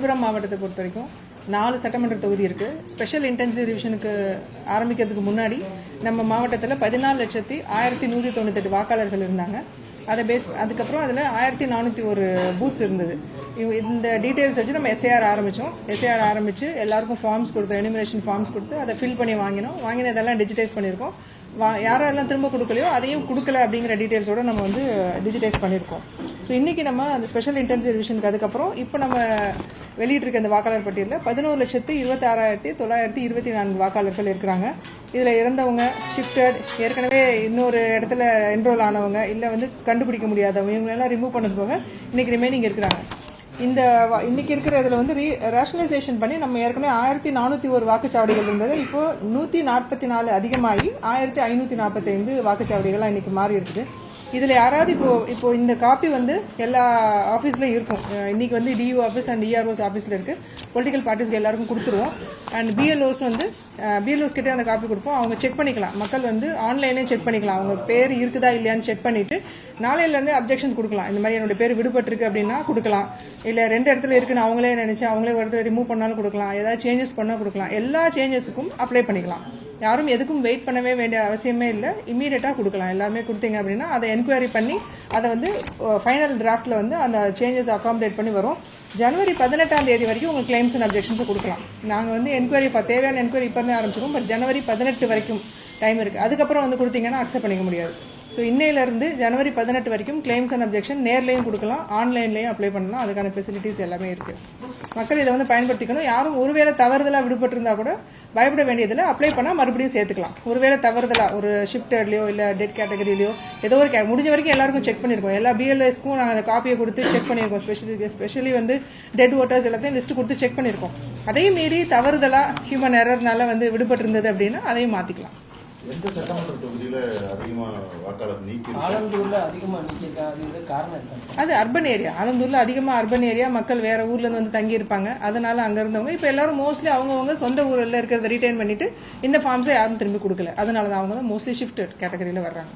விழுப்புரம் மாவட்டத்தை பொறுத்த வரைக்கும் 4 சட்டமன்ற தொகுதி இருக்கு. ஸ்பெஷல் இன்டென்சிவ் ரிவிஷனுக்கு ஆரம்பிக்கிறதுக்கு முன்னாடி நம்ம மாவட்டத்தில் 14,1198 வாக்காளர்கள் இருந்தாங்க. அதுக்கப்புறம் அதில் 1401 பூத்ஸ் இருந்தது. இந்த டீட்டெயில்ஸ் வச்சு நம்ம எஸ்ஐஆர் ஆரம்பிச்சு எல்லாருக்கும் ஃபார்ம்ஸ் கொடுத்தோம், எனிமினேஷன் ஃபார்ம்ஸ் கொடுத்து அதை ஃபில் பண்ணி வாங்கினதெல்லாம் டிஜிட்டைஸ் பண்ணியிருக்கோம். யாரெல்லாம் திரும்ப கொடுக்கலையோ அதையும் கொடுக்கல அப்படிங்கிற டீட்டெயில்ஸோட நம்ம வந்து டிஜிட்டைஸ் பண்ணியிருக்கோம். ஸோ இன்னைக்கு நம்ம அந்த ஸ்பெஷல் இன்டென்சிவ் ரிவிஷனுக்கு அதுக்கப்புறம் இப்போ நம்ம வெளியிட்டிருக்க இந்த வாக்காளர் பட்டியலில் 11,26,924 வாக்காளர்கள் இருக்கிறாங்க. இதில் இறந்தவங்க, ஷிஃப்டட், ஏற்கனவே இன்னொரு இடத்துல என்ரோல் ஆனவங்க, இல்லை வந்து கண்டுபிடிக்க முடியாதவங்க, இவங்களெல்லாம் ரிமூவ் பண்ணது போக இன்னைக்கு ரிமைனிங் இருக்கிறாங்க. இன்னைக்கு இருக்கிற இதில் வந்து ரேஷனலைசேஷன் பண்ணி நம்ம ஏற்கனவே 1401 வாக்குச்சாவடிகள் இருந்தது. இப்போ 144 அதிகமாகி 1545 வாக்குச்சாவடிகள்லாம் இன்னைக்கு மாறி இருக்குது. இதில் யாராவது இப்போ இந்த காப்பி வந்து எல்லா ஆஃபீஸ்லையும் இருக்கும். இன்னைக்கு வந்து டியூ ஆஃபீஸ் அண்ட் இஆர்ஓஸ் ஆஃபீஸில் இருக்கு. பொலிட்டிக்கல் பார்ட்டிஸ்க்கு எல்லாருக்கும் கொடுத்துருவோம். அண்ட் பிஎல்ஓஸ் கிட்டே அந்த காப்பி கொடுப்போம். அவங்க செக் பண்ணிக்கலாம். மக்கள் வந்து ஆன்லைன்லேயும் செக் பண்ணிக்கலாம். அவங்க பேர் இருக்குதா இல்லையான்னு செக் பண்ணிட்டு நாளையிலேருந்து அப்ஜெக்ஷன் கொடுக்கலாம். இந்த மாதிரி என்னோட பேர் விடுபட்டிருக்கு அப்படின்னா கொடுக்கலாம். இல்லை 2 இடத்துல இருக்குன்னு அவங்களே நினைச்சு அவங்களே ஒரு இடத்துல ரிமூவ் பண்ணாலும் கொடுக்கலாம். ஏதாவது சேஞ்சஸ் பண்ணால் கொடுக்கலாம். எல்லா சேஞ்சஸுக்கும் அப்ளை பண்ணிக்கலாம். யாரும் எதுக்கும் வெயிட் பண்ணவே வேண்டிய அவசியமே இல்லை. இமீடியட்டாக கொடுக்கலாம். எல்லாமே கொடுத்தீங்க அப்படின்னா அதை என்கொயரி பண்ணி அதை வந்து ஃபைனல் டிராஃப்டில் வந்து அந்த சேஞ்சஸ் அகாமடேட் பண்ணி வரும். ஜனவரி 18ஆம் தேதி வரைக்கும் உங்களுக்கு கிளைம்ஸ் அண்ட் அப்ஜெக்ஷன்ஸை கொடுக்கலாம். நாங்கள் வந்து என்கொயரி தேவையான என்கொயரி இப்போ இருந்தே ஆரம்பிச்சிருக்கோம். பட் ஜனவரி 18 வரைக்கும் டைம் இருக்குது. அதுக்கப்புறம் வந்து கொடுத்தீங்கன்னா அக்செப்ட் பண்ணிக்க முடியாது. ஸோ இன்னையிலிருந்து ஜனவரி 18 வரைக்கும் கிளைம்ஸ் அண்ட் அப்ஜெக்ஷன் நேர்லையும் கொடுக்கலாம், ஆன்லைன்லையும் அப்ளை பண்ணலாம். அதுக்கான ஃபெசிலிட்டிஸ் எல்லாமே இருக்கு. மக்கள் இதை வந்து பயன்படுத்திக்கணும். யாரும் ஒருவேளை தவறுதலாக விடுபட்டிருந்தா கூட பயப்பட வேண்டியதில்லை. அப்ளை பண்ணால் மறுபடியும் சேர்த்துக்கலாம். ஒருவேளை தவறுதலாக ஒரு ஷிஃப்டட்லையோ இல்லை டெட் கேட்டகரியிலையோ ஏதோ ஒரு முடிஞ்ச வரைக்கும் எல்லாருக்கும் செக் பண்ணியிருக்கோம். எல்லா பிஎல்எஸ்க்கும் நாங்கள் அந்த காப்பியை கொடுத்து செக் பண்ணியிருக்கோம். ஸ்பெஷலி வந்து டெட் ஓட்டர்ஸ் எல்லாத்தையும் லிஸ்ட் கொடுத்து செக் பண்ணியிருக்கோம். அதையும் மீறி தவறுதலாக ஹியூமன் எரர்னால வந்து விடுபட்டிருந்தது அப்படின்னா அதையும் மாற்றிக்கலாம். எந்த சட்டமன்ற தொகுதியில அதிகமா வாக்காளர் ஆலந்தூர்ல அதிகமா நீக்கிருக்காங்க, காரணம் என்ன? அது அர்பன் ஏரியா. ஆலந்தூர்ல அதிகமா அர்பன் ஏரியா, மக்கள் வேற ஊர்ல இருந்து வந்து தங்கி இருப்பாங்க. அதனால அங்க இருந்தவங்க இப்ப எல்லாரும் மோஸ்ட்லி அவங்கவுங்க சொந்த ஊர்ல இருக்கிறத ரிட்டைன் பண்ணிட்டு இந்த ஃபார்ம்ஸை யாரும் திரும்பி கொடுக்கல. அதனாலதான் அவங்க தான் மோஸ்ட்லி ஷிஃப்டட் கேட்டகரியில வர்றாங்க.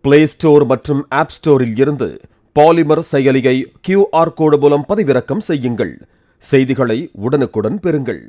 பிளே ஸ்டோர் மற்றும் ஆப் ஸ்டோரில் இருந்து பாலிமர் செயலியை QR கோடு மூலம் பதிவிறக்கம் செய்யுங்கள். செய்திகளை உடனுக்குடன் பெறுங்கள்.